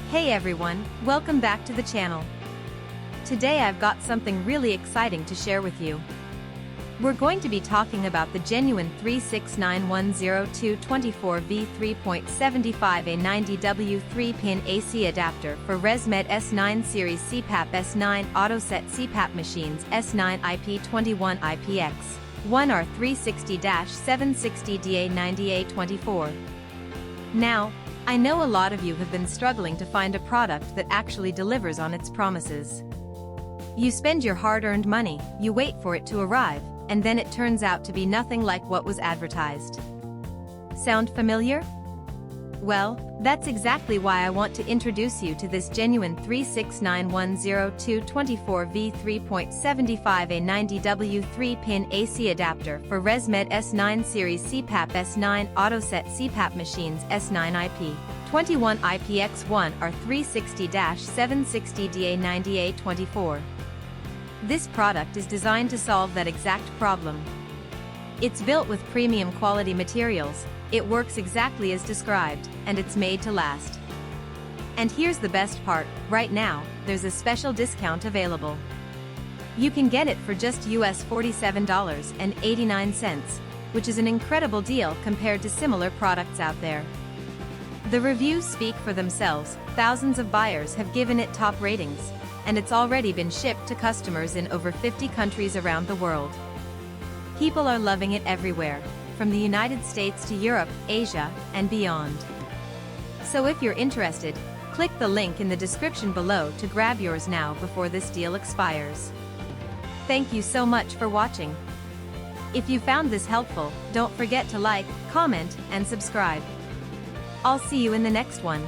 Hey everyone, welcome back to the channel. Today I've got something really exciting to share with you. We're going to be talking about the genuine 36910 24V 3.75A 90W 3-pin AC adapter for ResMed S9 series CPAP S9 AUTOSET CPAP machines S9 IP21 IPX1 R360-760DA 90A24. Now, I know a lot of you have been struggling to find a product that actually delivers on its promises. You spend your hard-earned money, you wait for it to arrive, and then it turns out to be nothing like what was advertised. Sound familiar? Well, that's exactly why I want to introduce you to this genuine 36910 24V 3.75A 90W 3-pin AC adapter for ResMed S9 series CPAP S9 AUTOSET CPAP machines S9 IP21 IPX1 R360-760DA 90A24. This product is designed to solve that exact problem. It's built with premium quality materials, it works exactly as described, and it's made to last. And here's the best part, right now, there's a special discount available. You can get it for just US $47.89, which is an incredible deal compared to similar products out there. The reviews speak for themselves, thousands of buyers have given it top ratings, and it's already been shipped to customers in over 50 countries around the world. People are loving it everywhere, from the United States to Europe, Asia, and beyond. So if you're interested, click the link in the description below to grab yours now before this deal expires. Thank you so much for watching. If you found this helpful, don't forget to like, comment, and subscribe. I'll see you in the next one.